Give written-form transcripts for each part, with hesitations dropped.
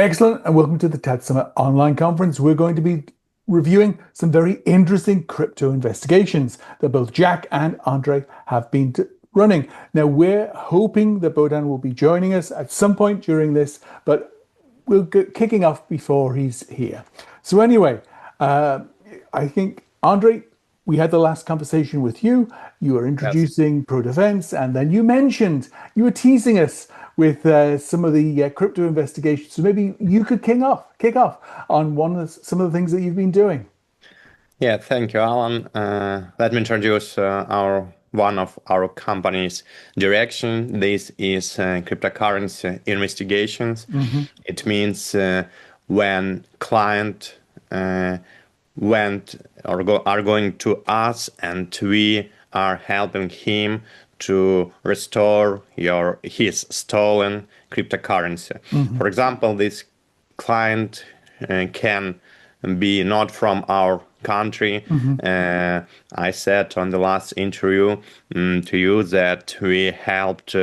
Excellent, and welcome to the TED Summit online conference. We're going to be reviewing some very interesting crypto investigations that both Jack and Andrei have been running. Now, we're hoping that Bohdan will be joining us at some point during this, but we'll get kicking off before he's here. So anyway, I think, Andrei, we had the last conversation with you. You were introducing pro-defense, and then you were teasing us with some of the crypto investigations. So maybe you could kick off on some of the things that you've been doing. Yeah, thank you, Alan. Let me introduce one of our company's direction. This is cryptocurrency investigations. Mm-hmm. It means when client are going to us and we are helping him to restore his stolen cryptocurrency. Mm-hmm. For example, this client can be not from our country. Mm-hmm. I said on the last interview to you that we helped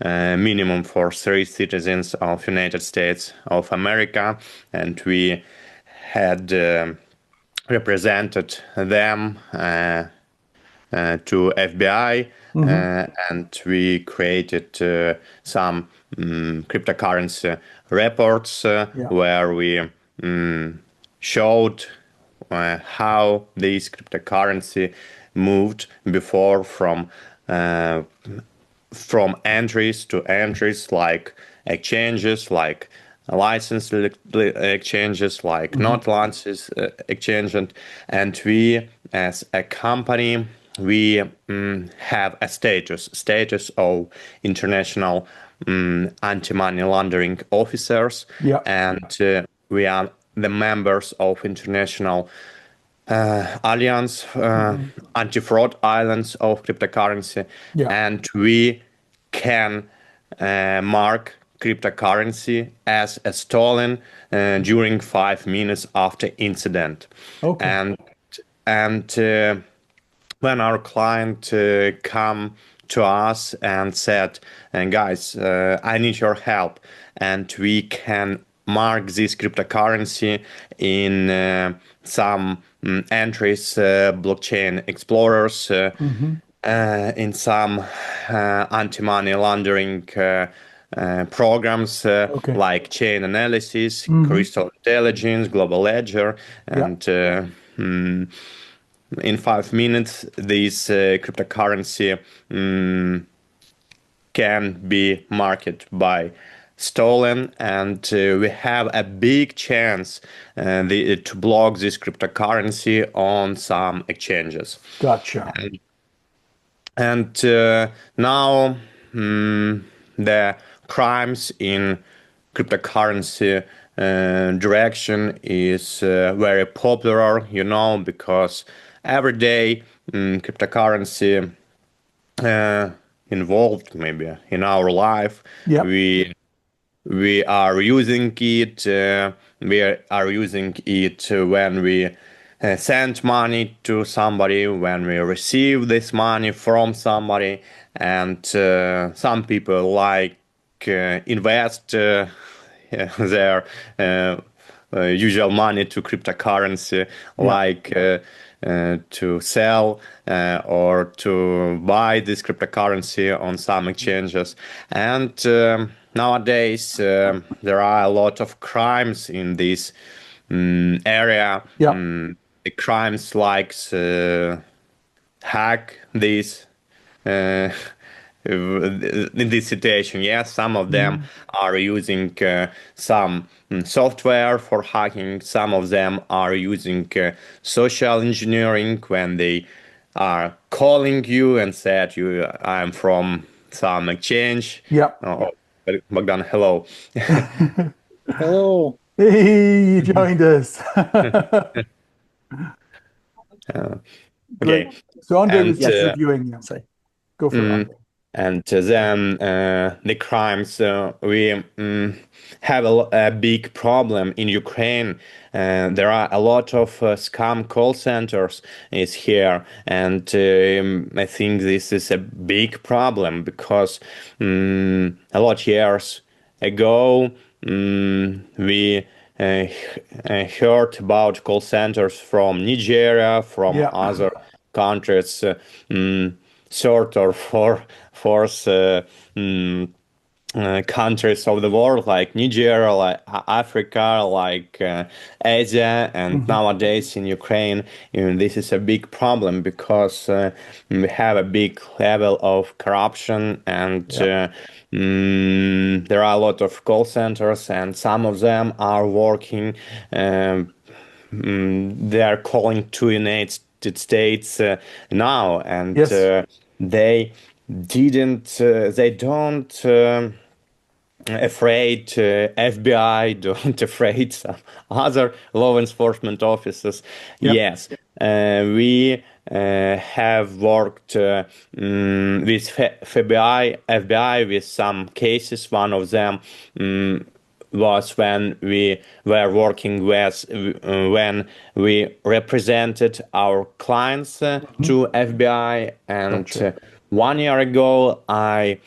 minimum for 3 citizens of United States of America, and we had represented them to FBI. Mm-hmm. And we created some cryptocurrency reports where we showed how this cryptocurrency moved before from entries to entries, like exchanges, like licensed exchanges, like Mm-hmm. not licensed exchanges. And we, as a company, we have a status of international anti-money laundering officers. Yeah. And we are the members of international alliance, anti-fraud islands of cryptocurrency. Yeah. And we can mark cryptocurrency as a stolen during 5 minutes after incident. Okay. And when our client come to us and said, guys, I need your help, and we can mark this cryptocurrency in some entries, blockchain explorers, Mm-hmm. in some anti-money laundering programs, Okay. like chain analysis, Mm-hmm. crystal intelligence, global ledger, and in 5 minutes, this cryptocurrency can be marked by stolen, and we have a big chance to block this cryptocurrency on some exchanges. Gotcha. And now the crimes in cryptocurrency direction is very popular, because every day cryptocurrency involved maybe in our life. Yeah. We are using it. We are using it when we send money to somebody, when we receive this money from somebody, and some people like invest their usual money to cryptocurrency, like to sell or to buy this cryptocurrency on some exchanges. And nowadays there are a lot of crimes in this area. Yeah. The crimes like hack this in this situation. Yes, some of them are using some software for hacking. Some of them are using social engineering, when they are calling you and said, I'm from some exchange. Yeah. Oh, Bohdan, hello. Hello. Hey, you joined us. Okay. So Andrei was And, just reviewing. Yeah. Sorry. Go for it, Andrei. And then the crimes, we have a big problem in Ukraine. There are a lot of scam call centers is here, and I think this is a big problem because a lot of years ago we heard about call centers from Nigeria, from Yeah. other countries, third or fourth countries of the world, like Nigeria, like Africa, like Asia, and nowadays in Ukraine, this is a big problem because we have a big level of corruption, and Yeah. there are a lot of call centers, and some of them are working. They are calling to United States now, and Yes. they they don't afraid FBI, don't afraid some other law enforcement officers. Yep. Yes, we have worked with FBI with some cases. One of them was when we were working with when we represented our clients to FBI, and Gotcha. 1 year ago I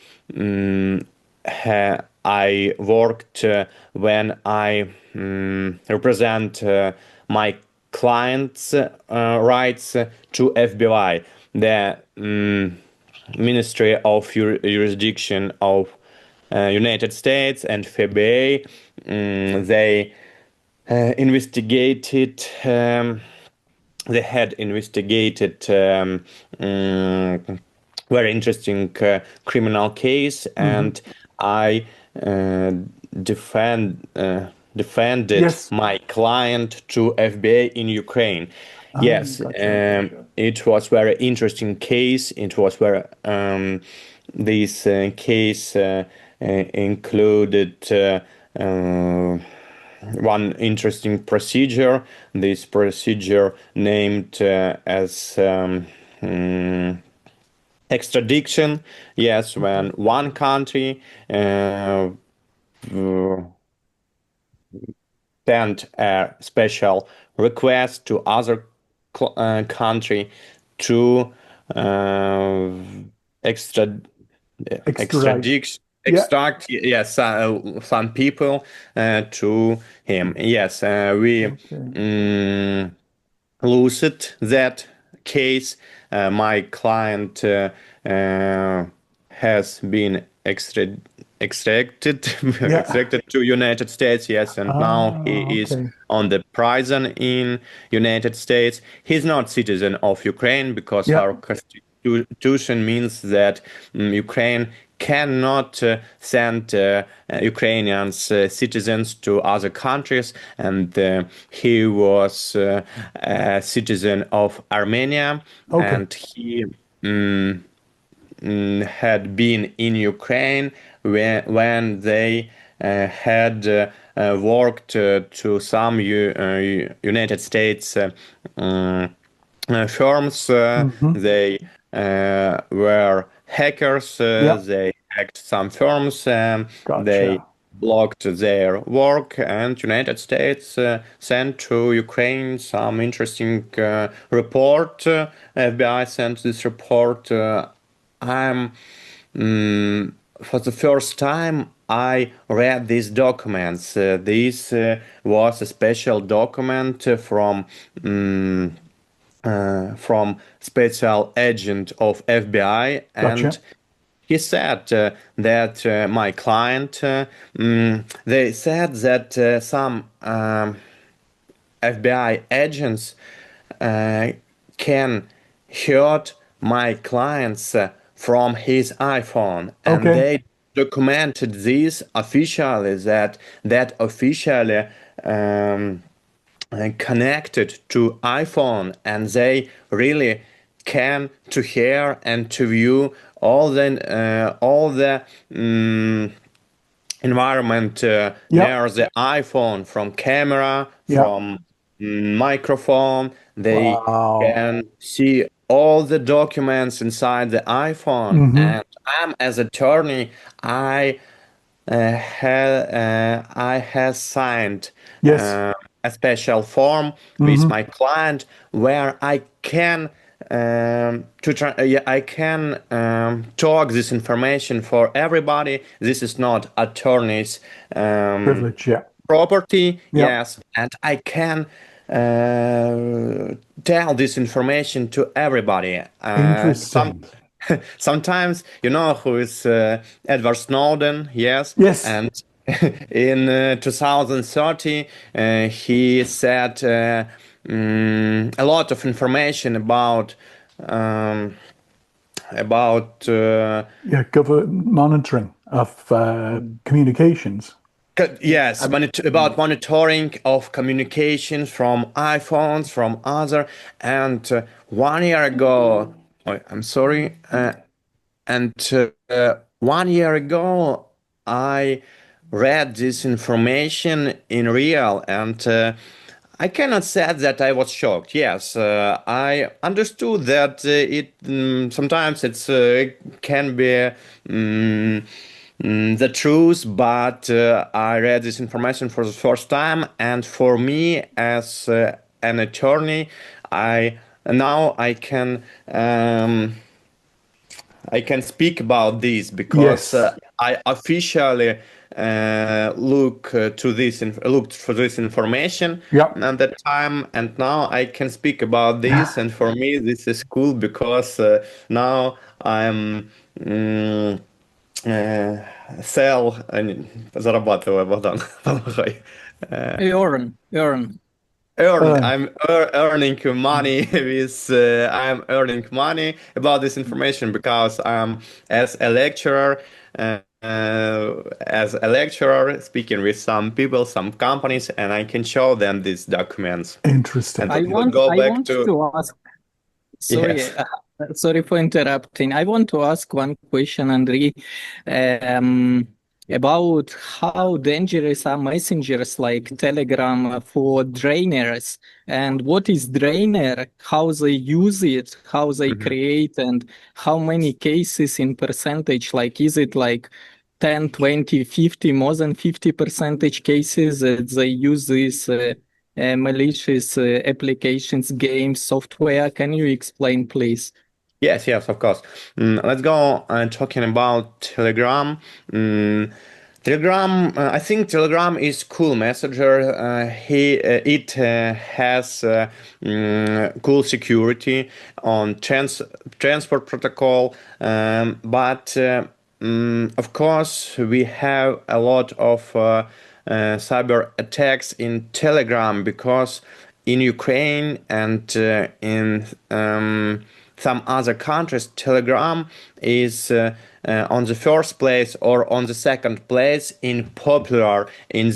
worked when I represent my clients' rights to FBI, the Ministry of Jurisdiction of United States, and FBI. They investigated. They had investigated very interesting criminal case, and I defended Yes. my client to FBI in Ukraine. Yes, Gotcha. Gotcha. it was very interesting case. It was very this case included one interesting procedure. This procedure named as extradition. Yes, when one country sent a special request to other country to extra Extradite. extradition Yeah. extract, yes, some people to him. Yes, we Okay. lost that case. My client has been extracted Yeah. extracted to United States. Yes, and now he is Okay. on the prison in United States. He's not citizen of Ukraine because Yeah. our constitution means that Ukraine cannot send Ukrainians citizens to other countries, and he was a citizen of Armenia, Okay. and he had been in Ukraine when they had worked to some United States firms. They were hackers. Yeah. They hacked some firms. They Gotcha. blocked their work, and United States sent to Ukraine some interesting report. FBI sent this report. I'm for the first time I read these documents. This was a special document from special agent of FBI, and Gotcha. he said that my client. They said that some FBI agents can hurt my clients from his iPhone, and Okay. they documented this officially. That officially connected to iPhone, and they really can to hear and to view all the environment Yeah. near the iPhone, from camera, Yeah. from microphone. They Wow. can see all the documents inside the iPhone. And I'm as attorney, I I have signed Yes. a special form with my client where I can I can talk this information for everybody. This is not attorney's Privilege. Yeah. property, Yeah. yes, and I can tell this information to everybody. Interesting. Sometimes you know who is Edward Snowden, yes, Yes. and in 2030 he said a lot of information um, about Yeah. Monitoring of communications. yes, about monitoring of communications from iPhones, from other, and 1 year ago, I'm sorry, and 1 year ago, I read this information in real, and I cannot say that I was shocked. Yes, I understood that sometimes it's can be. The truth, but I read this information for the first time, and for me, as an attorney, I now I can speak about this because Yes. I officially looked for this information Yeah. at that time, and now I can speak about this. And for me, this is cool because now I'm sell зарабатываю, Богдан. Помогай. Earn. I'm earning money with I'm earning money about this information because I'm as a lecturer speaking with some people, some companies, and I can show them these documents. Interesting. And I want to ask. Sorry, yes. sorry for interrupting. I want to ask one question, Andrii, about how dangerous are messengers like Telegram for drainers, and what is drainer, how they use it, how they create, and how many cases in percentage, like is it like 10, 20, 50, more than 50 percentage cases that they use this malicious applications, games, software. Can you explain, please? Yes, of course. Let's go talking about Telegram. Telegram, I think Telegram is cool messenger. It has cool security on transport protocol, but of course we have a lot of cyber attacks in Telegram because in Ukraine and in some other countries, Telegram is on the first place or on the second place in popular in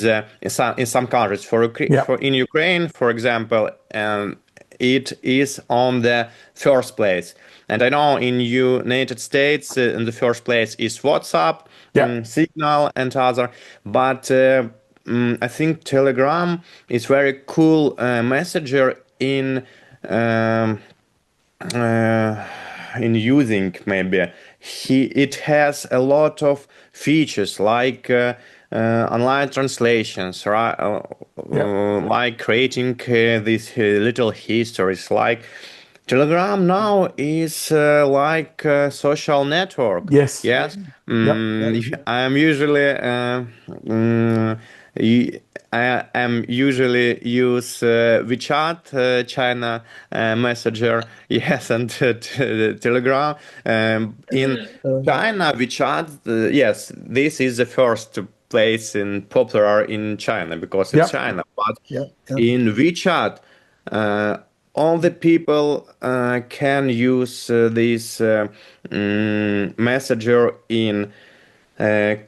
some countries. For in Ukraine, for example, it is on the first place. And I know in United States, in the first place is WhatsApp, Signal, and other. But I think Telegram is very cool messenger in using. Maybe it has a lot of features like online translations, right? Like creating these little histories. Like Telegram now is like a social network. Yes. Yes. I'm usually I am usually use WeChat, China Messenger, yes, and Telegram. In China, WeChat, yes, this is the first place in popular in China because it's China. But in WeChat, all the people can use this messenger in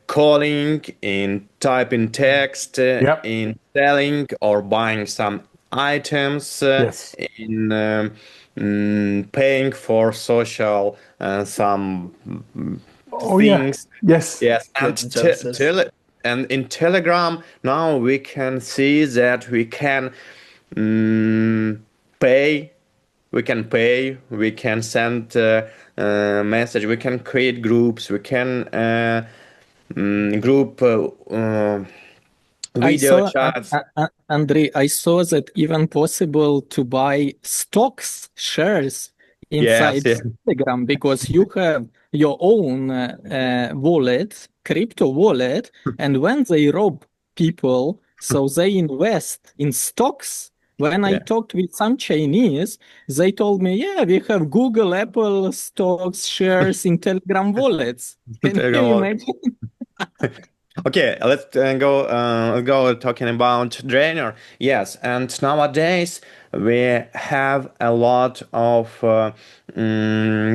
calling, in typing text, in selling or buying some items, in paying for social some things. Yes. And in Telegram now we can see that we can pay. We can send message, we can create groups, we can group video chats. Andrii, I saw that even possible to buy stocks, shares inside yes. Telegram, because you have your own wallet, crypto wallet, and when they rob people, so they invest in stocks. When I Yeah. talked with some Chinese, they told me, yeah, we have Google, Apple stocks, shares in Telegram wallets. Can you imagine? Okay, let's go talking about Drainer. Yes, and nowadays we have a lot of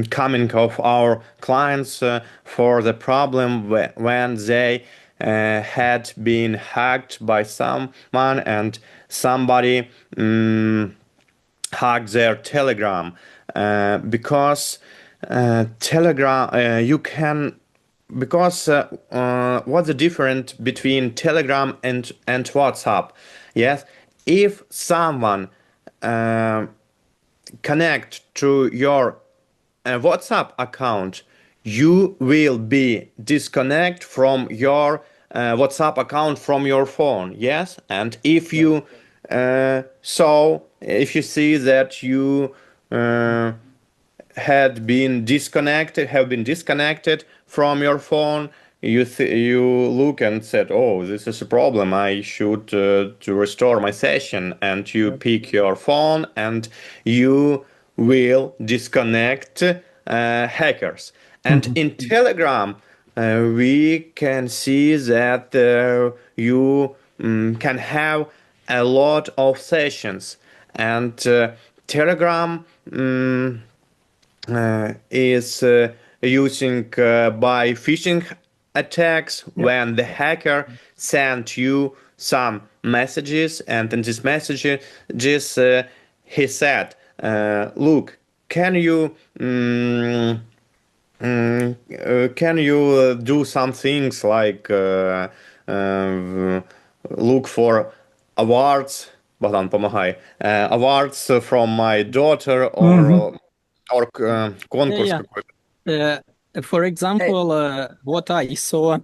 coming of our clients for the problem when they had been hacked by someone and somebody hacked their Telegram because Telegram you can because what's the difference between Telegram and WhatsApp? Yes, if someone connect to your WhatsApp account, you will be disconnect from your WhatsApp account from your phone. Yes, and if you if you see that you have been disconnected from your phone, you look and said, oh, this is a problem, I should to restore my session, and you pick your phone and you will disconnect hackers. And in Telegram we can see that you can have a lot of sessions, and Telegram is using by phishing attacks when the hacker sent you some messages, and in these messages he said, look, can you do some things like look for awards, Bohdan, помогай, awards from my daughter, or конкурс Yeah, какой-то. yeah. For example, what I saw,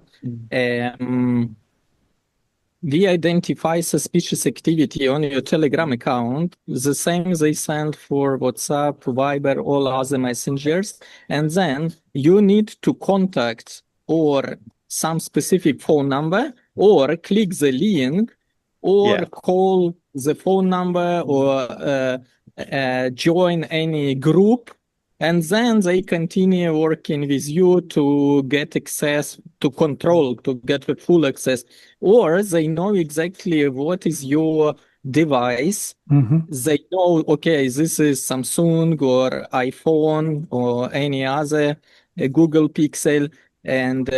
we identify suspicious activity on your Telegram account, the same they send for WhatsApp, Viber, all other messengers, and then you need to contact or some specific phone number, or click the link, or Yeah. call the phone number, or join any group, and then they continue working with you to get access, to control, to get the full access, or they know exactly what is your device. They know, okay, this is Samsung or iPhone or any other Google Pixel, and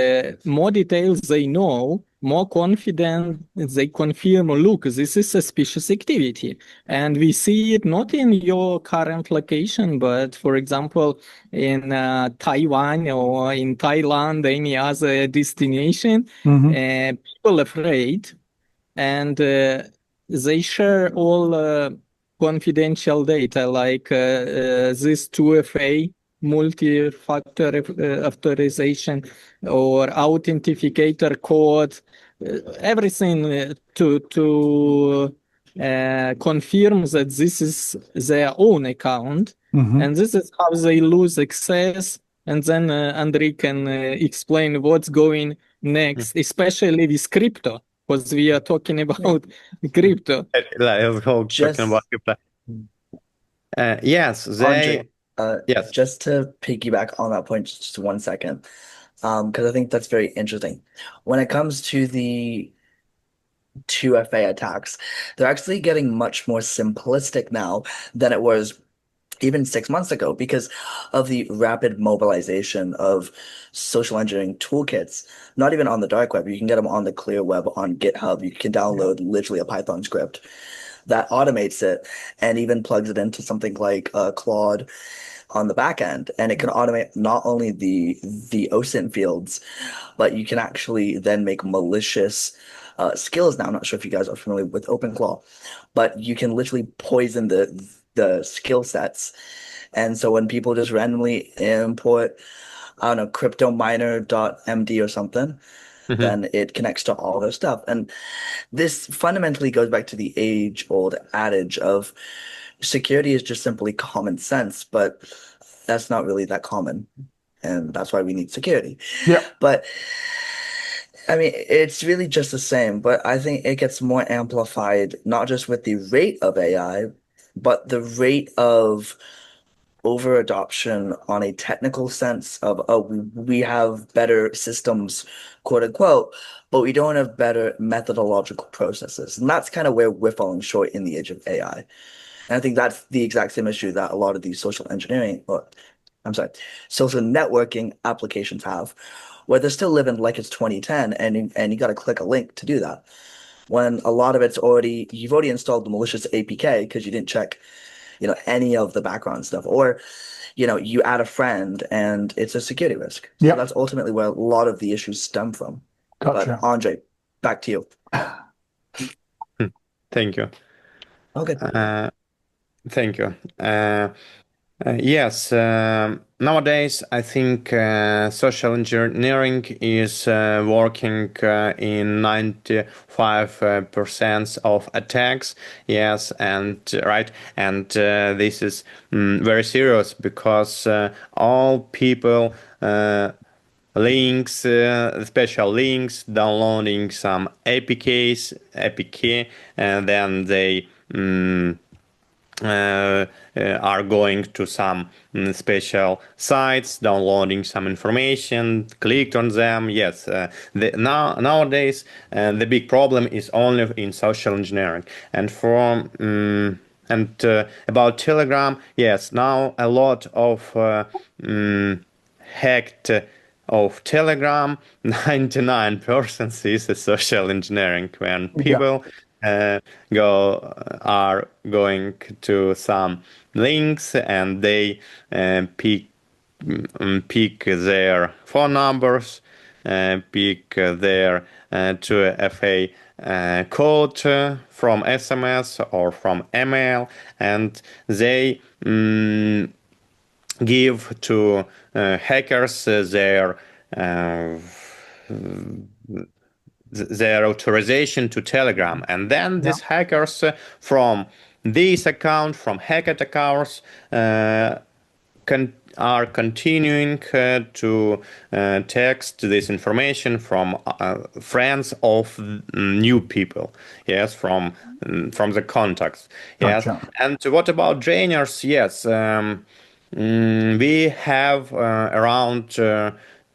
more details they know, more confident they confirm, look, this is suspicious activity. And we see it not in your current location, but for example, in Taiwan or in Thailand, any other destination, people afraid, and they share all confidential data like this 2FA multi-factor authorization or authenticator code, everything to confirm that this is their own account, and this is how they lose access. And then Andrii can explain what's going next, especially with crypto, because we are talking about crypto. Let's go talking about Just crypto. Yes, Andre, yes. just to piggyback on that point just 1 second, because I think that's very interesting. When it comes to the 2FA attacks, they're actually getting much more simplistic now than it was even 6 months ago because of the rapid mobilization of social engineering toolkits. Not even on the dark web, you can get them on the clear web on GitHub. You can download literally a Python script that automates it and even plugs it into something like Claude on the back end, and it can automate not only the OSINT fields, but you can actually then make malicious skills. Now, I'm not sure if you guys are familiar with OpenClaw, but you can literally poison the skill sets. And so when people just randomly import, I don't know, cryptominer.md or something, then it connects to all their stuff. And this fundamentally goes back to the age-old adage of security is just simply common sense, but that's not really that common, and that's why we need security. Yeah. But I mean, it's really just the same, but I think it gets more amplified, not just with the rate of AI, but the rate of over adoption on a technical sense of, oh, we have better systems, quote unquote, but we don't have better methodological processes. And that's kind of where we're falling short in the age of AI. And I think that's the exact same issue that a lot of these social engineering, or I'm sorry, social networking applications have, where they're still living like it's 2010 and you got to click a link to do that. When a lot of it's already, you've already installed the malicious APK because you didn't check, any of the background stuff, or, you add a friend and it's a security risk. So Yeah. that's ultimately where a lot of the issues stem from. Gotcha. But Andrei, back to you. Thank you. Okay. Thank you. Yes, nowadays I think social engineering is working in 95% of attacks. Yes, and right, and this is very serious because all people links, special links, downloading some APK, and then they are going to some special sites, downloading some information, clicked on them. Yes, nowadays the big problem is only in social engineering. And about Telegram, yes, now a lot of hacked of Telegram, 99% is a social engineering when people are going to some links and they pick their phone numbers, pick their 2FA code from SMS or from email, and they give to hackers their authorization to Telegram, and then these hackers from this account, from hacked accounts, are continuing to text this information from friends of new people. Yes, from the contacts. Yes, Gotcha. and what about drainers? Yes. We have around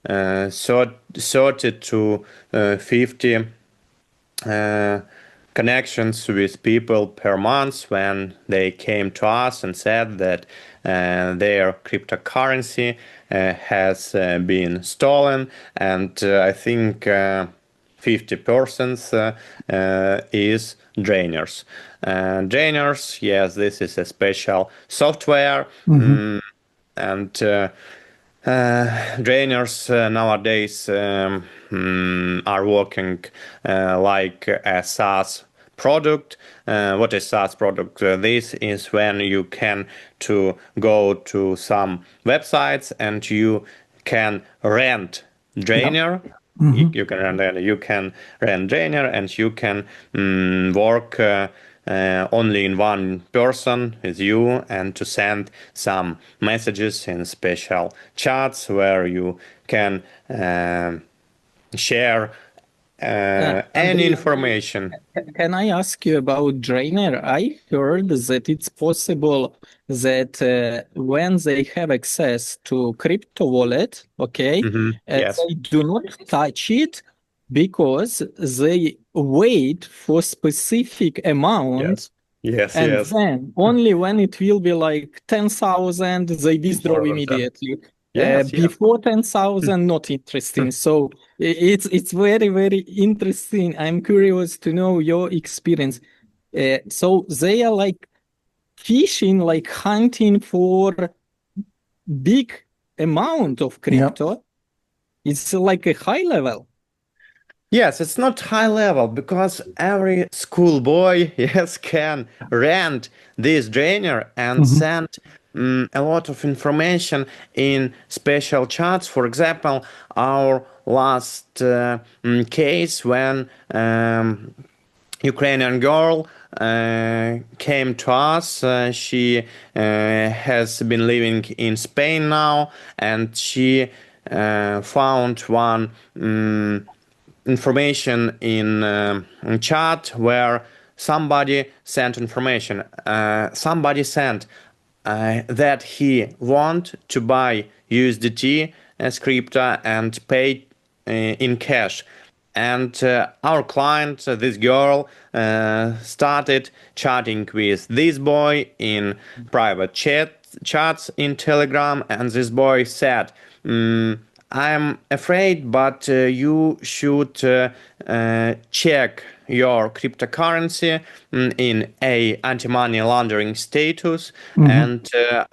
30 to 50 connections with people per month when they came to us and said that their cryptocurrency has been stolen, and I think 50% is drainers. Drainers, yes, this is a special software, and drainers nowadays are working like a SaaS product. What is SaaS product? This is when you can go to some websites and you can rent drainer. You can rent drainer and you can work only in one person with you, and to send some messages in special chats where you can share any information. Can I ask you about Drainer? I heard that it's possible that when they have access to crypto wallet, okay, Yes. they do not touch it because they wait for specific amount. Yes. And then only when it will be like 10,000, they withdraw immediately. Yes. Before 10,000, not interesting. So it's very, very interesting. I'm curious to know your experience. So they are like fishing, like hunting for big amount of crypto. It's like a high level. Yes, it's not high level because every schoolboy can rent this drainer and send a lot of information in special chats. For example, our last case when Ukrainian girl came to us. She has been living in Spain now, and she found one information in chat where somebody sent information. Somebody sent that he want to buy USDT as crypto and pay in cash. And our client, this girl, started chatting with this boy in private chats in Telegram, and this boy said, I'm afraid, but you should check your cryptocurrency in a anti-money laundering status, and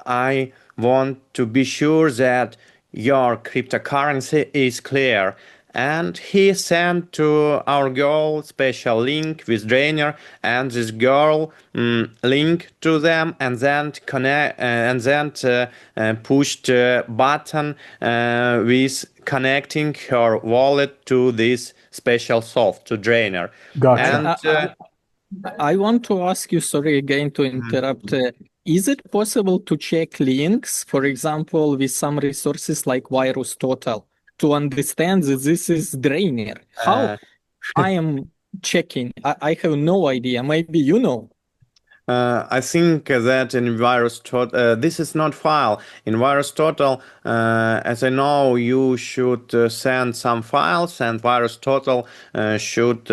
I want to be sure that your cryptocurrency is clear. And he sent to our girl special link with Drainer, and this girl linked to them, and then connect and then pushed button with connecting her wallet to this special soft to Drainer. Gotcha. And I want to ask you, sorry again to interrupt. Is it possible to check links, for example, with some resources like Virus Total, to understand that this is Drainer? How I am checking? I have no idea. Maybe you know. I think that in Virus Total, this is not file. In Virus Total, as I know, you should send some files, and Virus Total should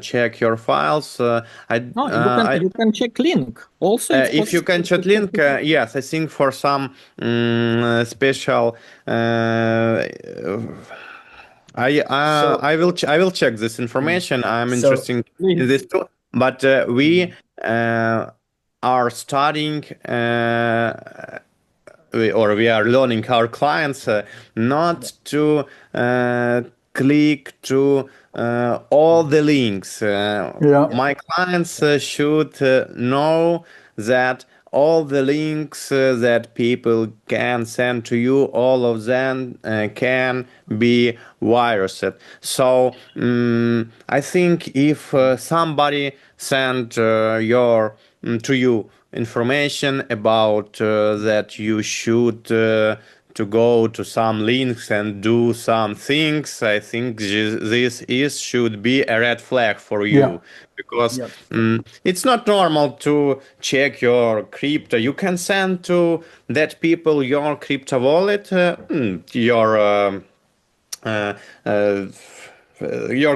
check your files. No, you can check link. Also, it's if you can chat link, yes, I think for some special. I will check this information. I'm interested in this too. But we are studying we are learning our clients not to click to all the links. My clients should know that all the links that people can send to you, all of them can be virused. So I think if somebody sent to you information about that you should to go to some links and do some things, I think this should be a red flag for you, because it's not normal to check your crypto. You can send to that people your crypto wallet, your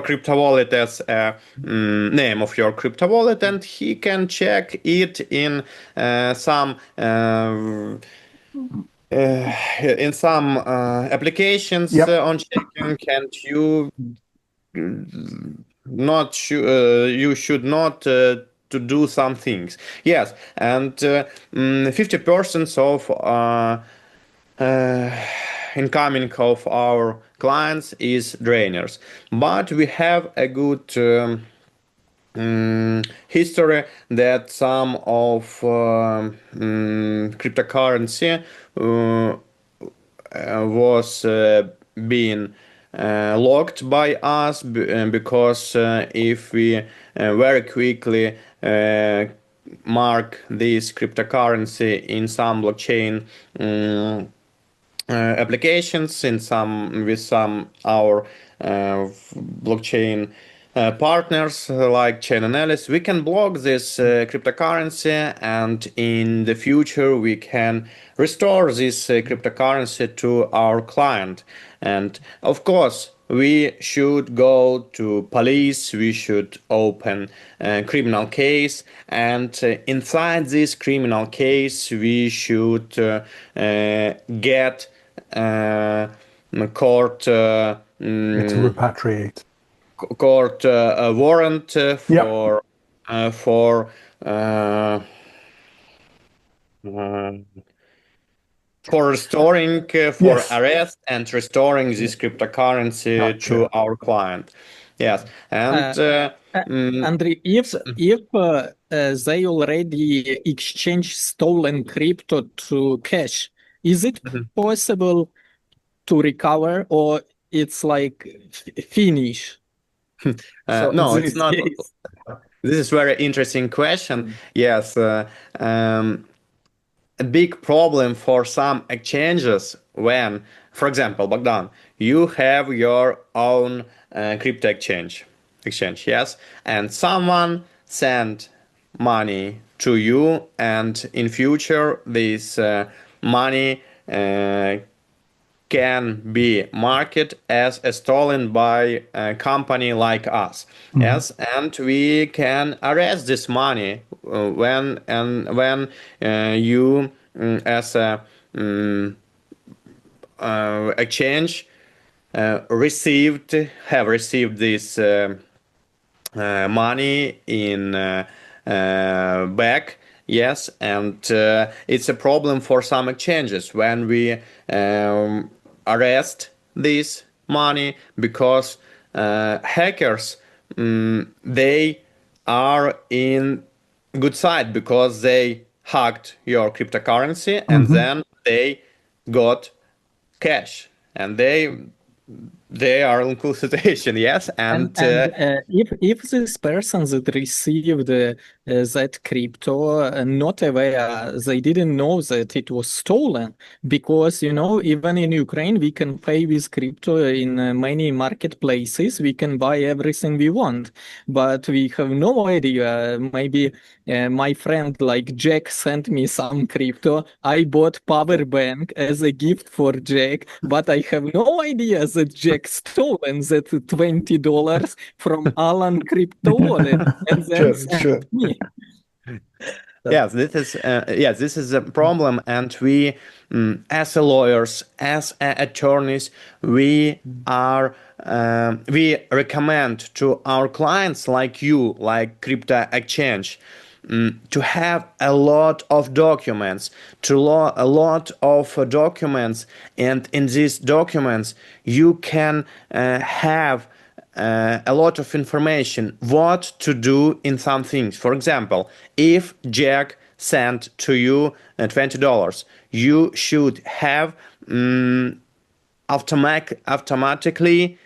crypto wallet as a name of your crypto wallet, and he can check it in some applications on checking, and you you should not to do some things. Yes, and 50% of incoming of our clients is drainers, but we have a good history that some of cryptocurrency was being locked by us because if we very quickly mark this cryptocurrency in some blockchain applications, in some with some our blockchain partners like chain analysis, we can block this cryptocurrency, and in the future we can restore this cryptocurrency to our client. And of course we should go to police, we should open a criminal case, and inside this criminal case we should get court to repatriate court warrant for restoring arrest and restoring this cryptocurrency to our client. Yes, and Andrii, if they already exchange stolen crypto to cash, is it possible to recover, or it's like finish? So No, in it's this not. case? This is very interesting question. Yes, a big problem for some exchanges when, for example, Bogdan, you have your own crypto exchange, yes, and someone sent money to you, and in future this money can be marked as a stolen by a company like us. Yes, and we can arrest this money when you as a exchange have received this money in back. Yes, and it's a problem for some exchanges when we arrest this money because hackers they are in good side because they hacked your cryptocurrency and then they got cash and they are in cool situation. Yes, and And if this person that received that crypto not aware, they didn't know that it was stolen, because even in Ukraine we can pay with crypto in many marketplaces. We can buy everything we want, but we have no idea. Maybe my friend like Jack sent me some crypto. I bought power bank as a gift for Jack, but I have no idea that Jack stolen that $20 from Alan crypto wallet and then Sure, sent sure. me. yes, this is a problem, and we, as a lawyers, as attorneys, we recommend to our clients like you, like crypto exchange, to have a lot of documents, and in these documents you can have a lot of information what to do in some things. For example, if Jack sent to you $20, you should have automatically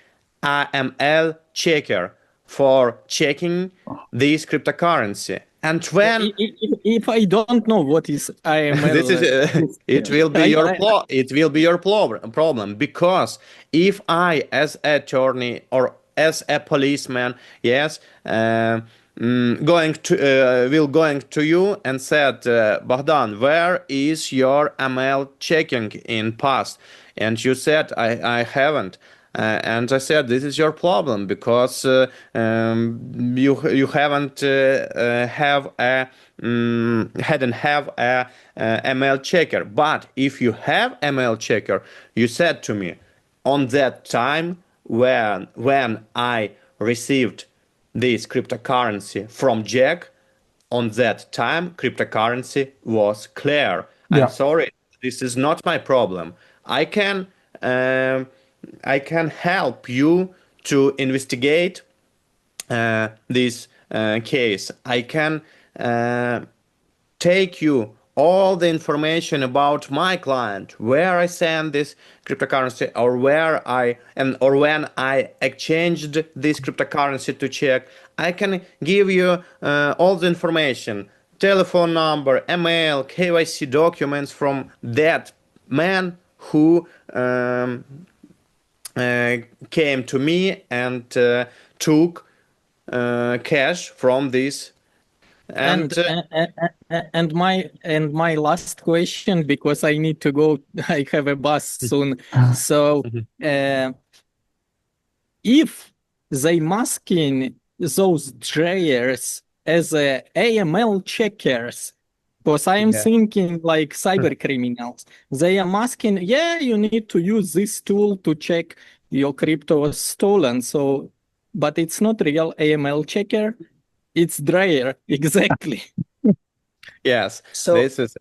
AML checker for checking this cryptocurrency. And when If I don't know what is this IML, is it will be your problem, because if I as attorney or as a policeman, yes, going to you and said, Bohdan, where is your ML checking in past? And you said, I haven't. And I said, this is your problem because you haven't hadn't have a ML checker. But if you have ML checker, you said to me, on that time when I received this cryptocurrency from Jack, on that time cryptocurrency was clear. I'm Yeah. sorry, this is not my problem. I can um, I can help you to investigate this case. I can take you all the information about my client, where I send this cryptocurrency, or or when I exchanged this cryptocurrency to check. I can give you all the information, telephone number, email, KYC documents from that man who came to me and took cash from this. And And my last question, because I need to go, I have a bus soon. So if they masking those drayers as AML checkers, because I'm yeah. thinking like cyber criminals, they are masking, yeah, you need to use this tool to check your crypto was stolen. So, but it's not real AML checker. It's dryer, exactly. Yes, So this is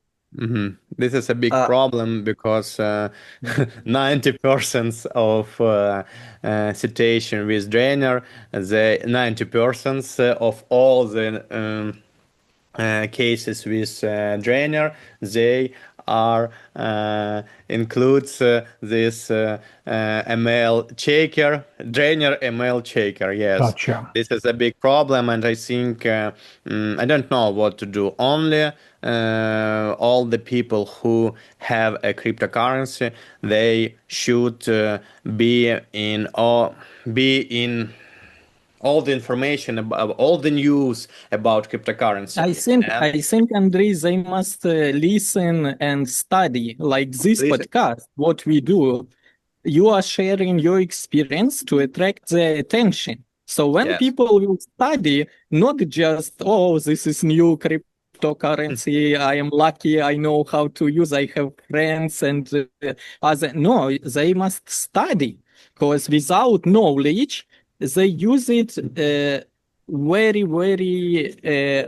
a big uh problem because 90% of situation with drainer, the 90% of all the cases with drainer, they are includes this ML checker, drainer ML checker. Yes, Gotcha. this is a big problem, and I think I don't know what to do. Only all the people who have a cryptocurrency, they should be in all the information about all the news about cryptocurrency. I think, Andrii, they must listen and study like this Listen. podcast, what we do. You are sharing your experience to attract their attention. So when Yes. people will study, not just, oh, this is new cryptocurrency, I am lucky, I know how to use, I have friends and other. No, they must study, because without knowledge, they use it very, very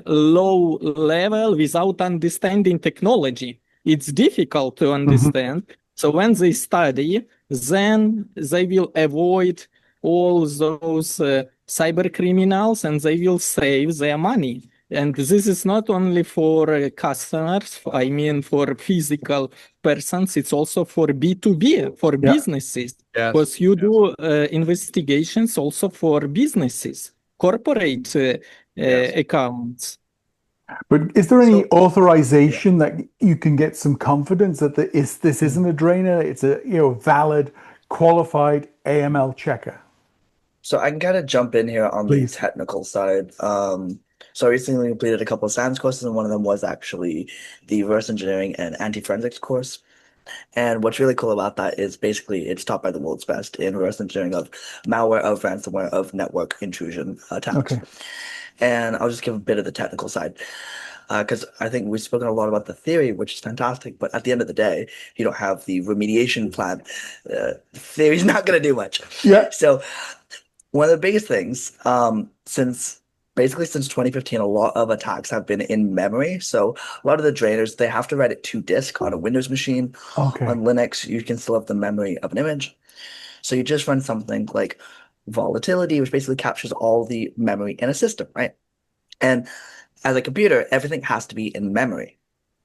low level without understanding technology. It's difficult to understand. So when they study, then they will avoid all those cyber criminals and they will save their money. And this is not only for customers, I mean for physical persons, it's also for B2B, for businesses. Yes. Because you do investigations also for businesses, corporate accounts. But is there any authorization that you can get some confidence that this isn't a drainer? It's a valid, qualified AML checker. So I can kind of jump in here on Please. the technical side. So I recently completed a couple of SANS courses, and one of them was actually the reverse engineering and anti-forensics course. And what's really cool about that is basically it's taught by the world's best in reverse engineering of malware, of ransomware, of network intrusion attacks. Okay. And I'll just give a bit of the technical side. Because I think we've spoken a lot about the theory, which is fantastic, but at the end of the day, you don't have the remediation plan. Theory's not going to do much. Yeah. So one of the biggest things, since 2015, a lot of attacks have been in memory. So a lot of the drainers, they have to write it to disk on a Windows machine. Okay. On Linux, you can still have the memory of an image. So you just run something like volatility, which basically captures all the memory in a system, right? And as a computer, everything has to be in memory.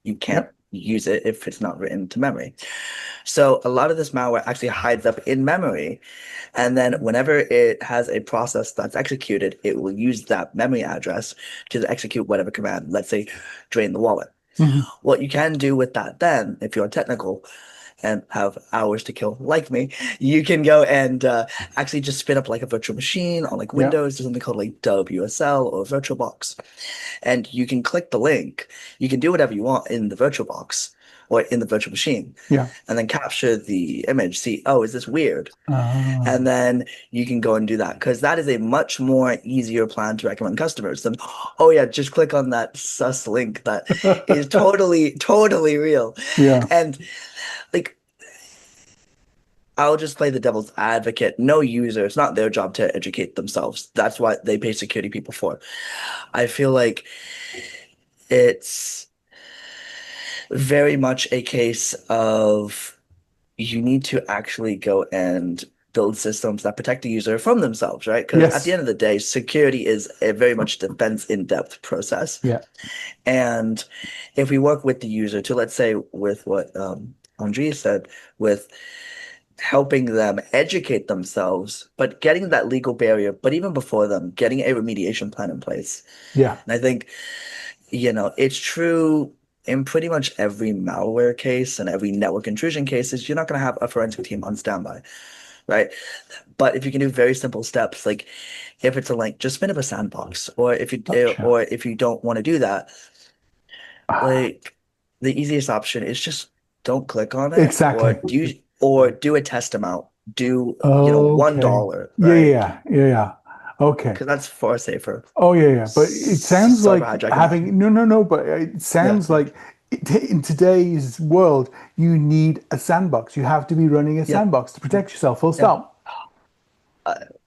You can't use it if it's not written to memory. So a lot of this malware actually hides up in memory. And then whenever it has a process that's executed, it will use that memory address to execute whatever command, let's say drain the wallet. What you can do with that then, if you're technical and have hours to kill like me, you can go and actually just spin up like a virtual machine on like Windows. There's something called like WSL or VirtualBox. And you can click the link. You can do whatever you want in the VirtualBox or in the virtual machine. Yeah. And then capture the image, see, oh, is this weird? And then you can go and do that, because that is a much more easier plan to recommend customers than, oh yeah, just click on that sus link that is totally real. Yeah. And like, I'll just play the devil's advocate. No user, it's not their job to educate themselves. That's what they pay security people for. I feel like it's very much a case of you need to actually go and build systems that protect the user from themselves, right? Because at the end of the day, security is a very much defense in-depth process. Yeah. And if we work with the user to, let's say, with what Andrii said, with helping them educate themselves, but getting that legal barrier, but even before them, getting a remediation plan in place. Yeah. And I think, it's true in pretty much every malware case and every network intrusion cases, you're not going to have a forensic team on standby, right? But if you can do very simple steps, like if it's a link, just spin up a sandbox, or if you don't want to do that, like the easiest option is just don't click on it. Exactly. Or do a test amount. Do $1, right? Yeah. Okay. Because that's far safer. Oh yeah. But it sounds Sorry like for hijacking having no. But it sounds like in today's world, you need a sandbox. You have to be running a sandbox to protect yourself. Full stop.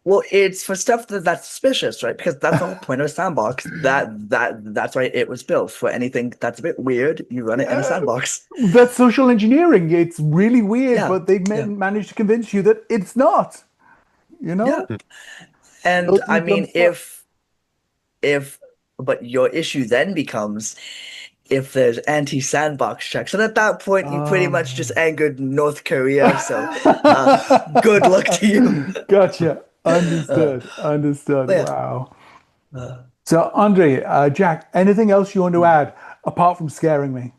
Well, it's for stuff that's suspicious, right? Because that's the whole point of a sandbox. That's why it was built. For anything that's a bit weird, you run it in a sandbox. That's social engineering. It's really weird, but they've managed to convince you that it's not. Yeah. And I mean, but your issue then becomes, if there's anti-sandbox checks. And at that point, you pretty much just angered North Korea. So good luck to you. Gotcha. Understood. Understood. Yeah. Wow. Uh, So, Andre, Jack, anything else you want to add apart from scaring me?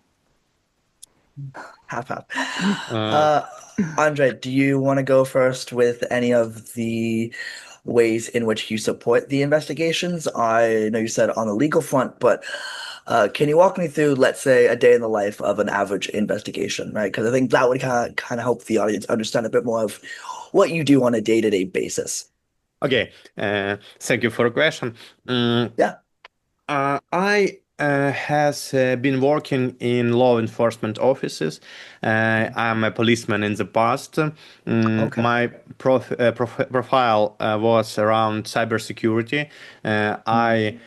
half half. Uh, Andre, do you want to go first with any of the ways in which you support the investigations? I know you said on the legal front, but can you walk me through, let's say, a day in the life of an average investigation, right? Because I think that would kind of help the audience understand a bit more of what you do on a day-to-day basis. okay, thank you for the question. Yeah. I has been working in law enforcement offices. I'm a policeman in the past. Okay. My profile was around cybersecurity. I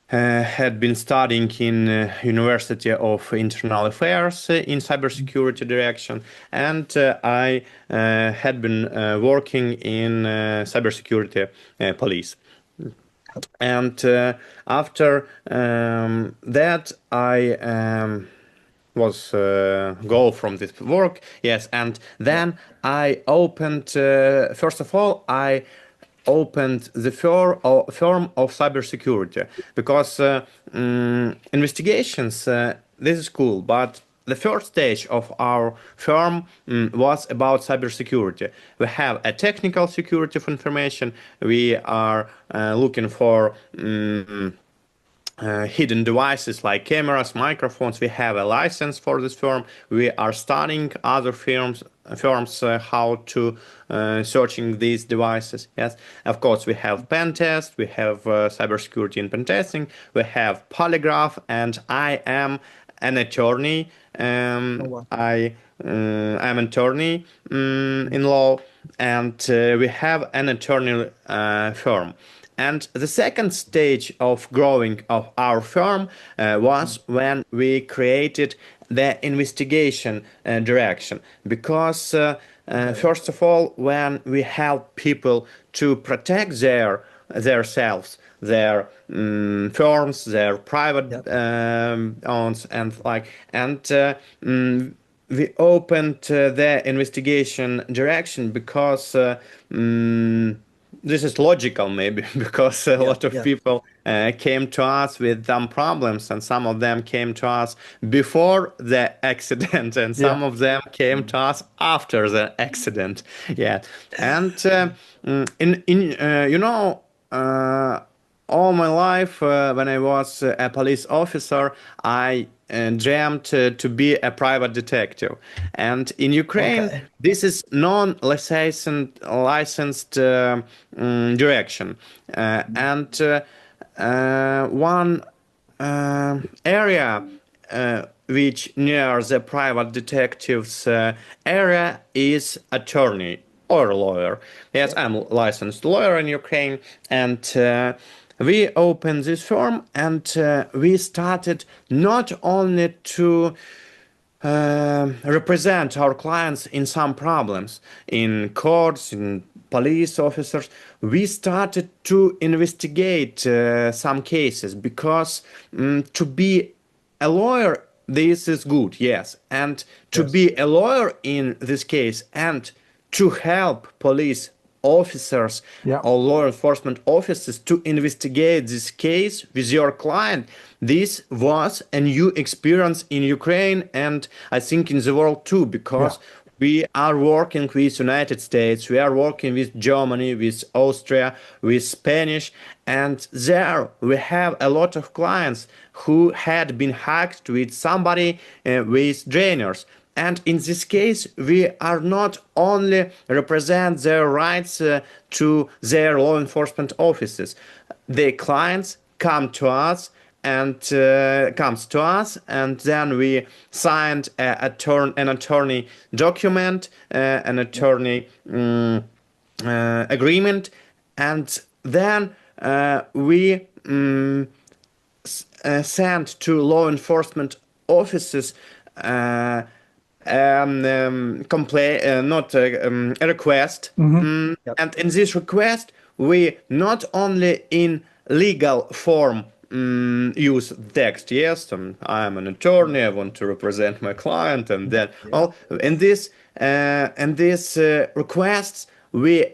had been studying in University of Internal Affairs in cybersecurity direction, and I had been working in cybersecurity police. And after that, I was go from this work. Yes, and then I opened. First of all, I opened the firm of cybersecurity because investigations. This is cool, but the first stage of our firm was about cybersecurity. We have a technical security of information. We are looking for hidden devices like cameras, microphones. We have a license for this firm. We are studying other firms how to searching these devices. Yes, of course, we have pen test, we have cybersecurity and pen testing, we have polygraph, and I am an attorney. Wow. I am an attorney in law, and we have an attorney firm. And the second stage of growing of our firm was when we created the investigation direction. Because first of all, when we help people to protect themselves, their firms, their private owns, and we opened the investigation direction because this is logical, maybe, because a lot of people came to us with some problems, and some of them came to us before the accident, and some of them came to us after the accident. Yeah, and all my life, when I was a police officer, I dreamt to be a private detective. And in Ukraine, this is non-licensed direction. And one area which near the private detectives area is attorney or lawyer. Yes, I'm a licensed lawyer in Ukraine, and we opened this firm, and we started not only to represent our clients in some problems, in courts, in police officers. We started to investigate some cases because to be a lawyer, this is good, yes. And to be a lawyer in this case and to help police officers or law enforcement officers to investigate this case with your client, this was a new experience in Ukraine, and I think in the world too, because we are working with United States, we are working with Germany, with Austria, with Spanish, and there we have a lot of clients who had been hacked with somebody with drainers. And in this case, we are not only represent their rights to their law enforcement offices. The clients come to us and then we signed an attorney document, an attorney agreement, and then we sent to law enforcement offices a request, and in this request we not only in legal form use text. Yes, I'm an attorney. I want to represent my client, and then in this requests we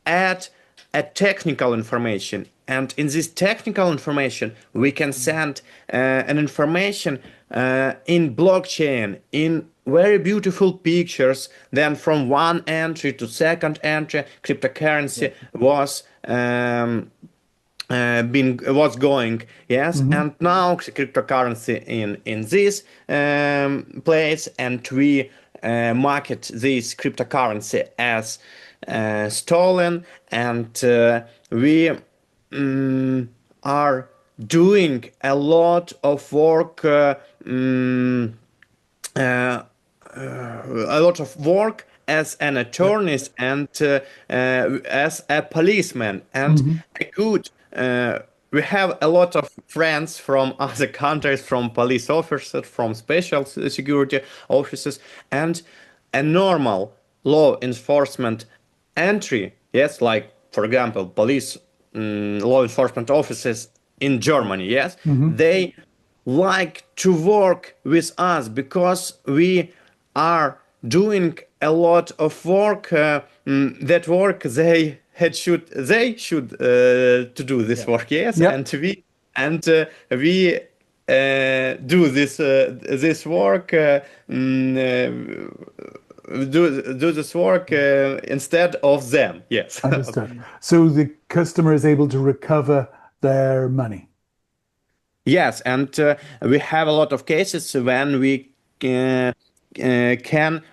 add a technical information, and in this technical information we can send an information in blockchain in very beautiful pictures. Then from one entry to second entry, cryptocurrency was was going, yes, and now cryptocurrency in this place, and we market this cryptocurrency as stolen, and we are doing a lot of work, as an attorney and as a policeman, and a good. We have a lot of friends from other countries, from police officers, from special security officers, and a normal law enforcement entry. Yes, like for example, police law enforcement officers in Germany. Yes, they like to work with us because we are doing a lot of work. That work they should to do this work. Yes, and we do this work. Do this work instead of them. Yes. Understood. So the customer is able to recover their money. Yes, and we have a lot of cases when we can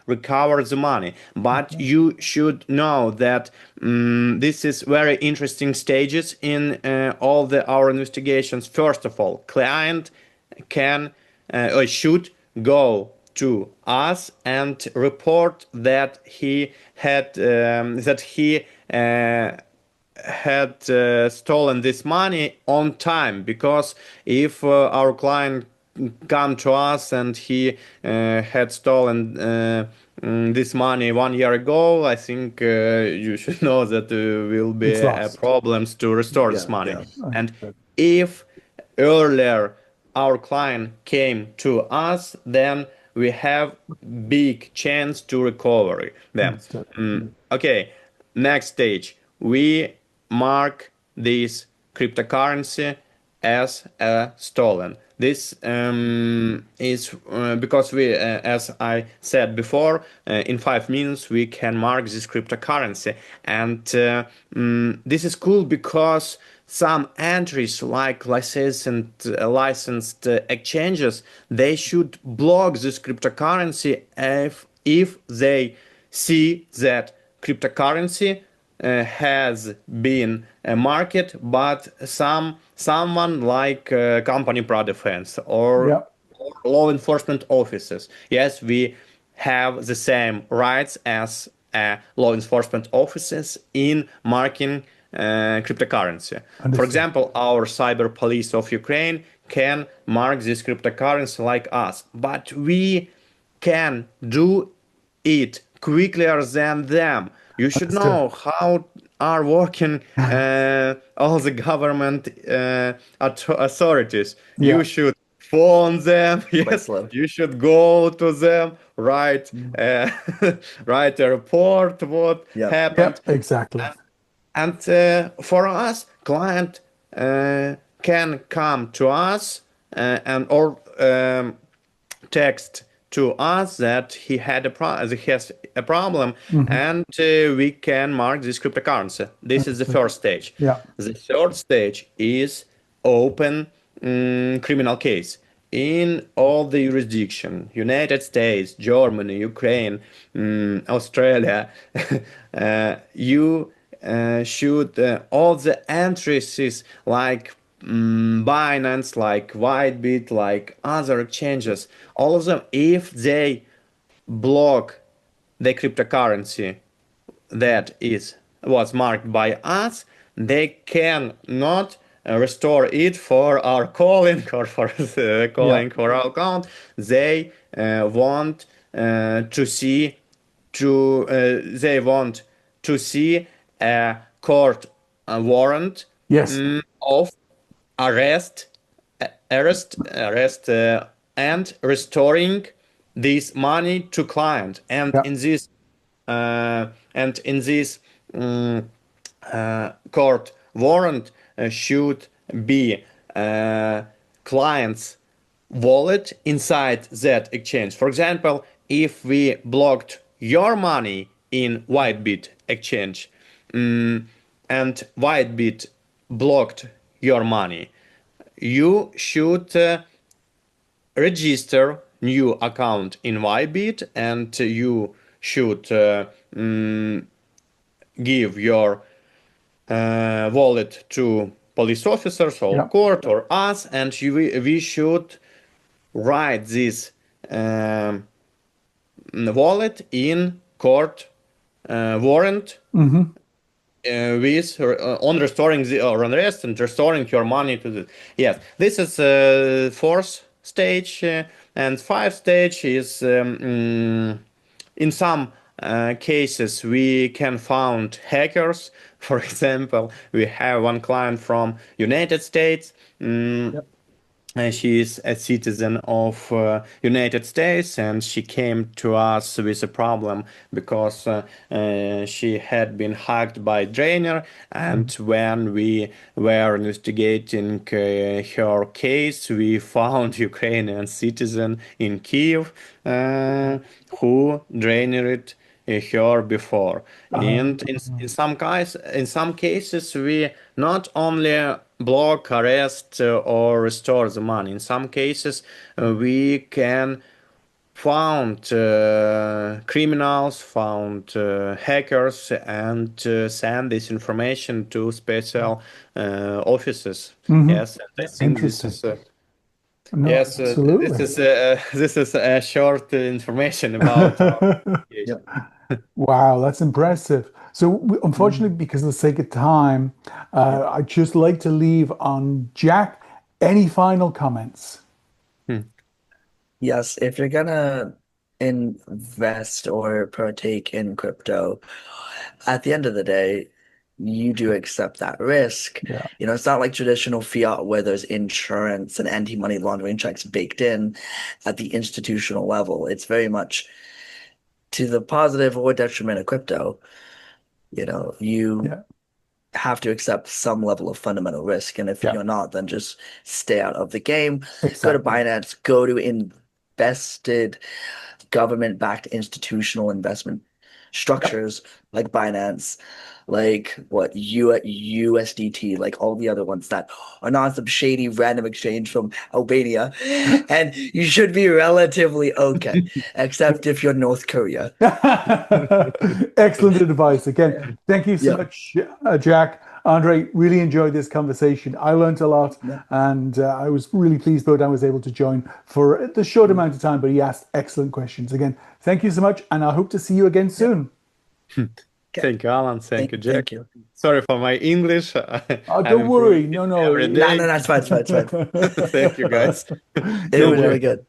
recover the money, but you should know that this is very interesting stages in all our investigations. First of all, client can or should go to us and report that he had stolen this money on time, because if our client come to us and he had stolen this money 1 year ago, I think you should know that will be problems to restore this money. And if earlier our client came to us, then we have big chance to recover them. Okay, next stage, we mark this cryptocurrency as stolen. This is because we, as I said before, in 5 minutes we can mark this cryptocurrency, and this is cool because some entries like licensed exchanges, they should block this cryptocurrency if they see that cryptocurrency has been a market, but someone like company pro defense or law enforcement officers. Yes, we have the same rights as law enforcement officers in marking cryptocurrency. For example, our cyber police of Ukraine can mark this cryptocurrency like us, but we can do it quicker than them. You should know how are working all the government authorities. You should phone them. Yes, you should go to them. Write write a report. What happened? Exactly. And for us, client can come to us or text to us that he had has a problem, and we can mark this cryptocurrency. This is the first stage. The third stage is open criminal case in all the jurisdiction: United States, Germany, Ukraine, Australia. You should all the entries like Binance, like Whitebit, like other exchanges, all of them, if they block the cryptocurrency that was marked by us, they cannot restore it for our calling or for calling for our account. They want to see a court warrant of arrest, and restoring this money to client. And Yeah. in this court warrant should be client's wallet inside that exchange. For example, if we blocked your money in Whitebit exchange, and Whitebit blocked your money, you should register new account in Whitebit, and you should give your wallet to police officers or Yeah. court or us, and we should write this wallet in court warrant with on restoring the or unrest and restoring your money to the. Yes, this is fourth stage, and fifth stage is in some cases we can found hackers. For example, we have one client from United States. She is a citizen of United States, and she came to us with a problem because she had been hacked by Drainer. And when we were investigating her case, we found Ukrainian citizen in Kiev who drained her before. And in some cases, we not only block, arrest, or restore the money. In some cases, we can found criminals, found hackers, and send this information to special offices. Yes, and I think this is. No, Yes, absolutely. this is a short information about. Yep. Wow, that's impressive. So, unfortunately, because of the sake of time, I'd just like to leave on Jack. Any final comments? Yes, if you're gonna invest or partake in crypto, at the end of the day, you do accept that risk. Yeah. You know, it's not like traditional fiat where there's insurance and anti-money laundering checks baked in at the institutional level. It's very much to the positive or detriment of crypto. You know, you Yeah. have to accept some level of fundamental risk. And if Yeah. you're not, then just stay out of the game. Go to Exactly. Binance, go to invested government-backed institutional investment structures like Binance, like what USDT, like all the other ones that are not some shady random exchange from Albania. And you should be relatively okay, except if you're North Korea. Excellent advice. Again, thank you so Yeah. much, Jack. Andrei, really enjoyed this conversation. I learned a lot, and I was really pleased Bohdan was able to join for the short amount of time, but he asked excellent questions. Again, thank you so much, and I hope to see you again soon. Thank you, Alan. Thank you, Jack. Thank you. Sorry for my English. Oh, don't worry. No, no. Every No, day. it's fine. Thank you, guys. It was really good.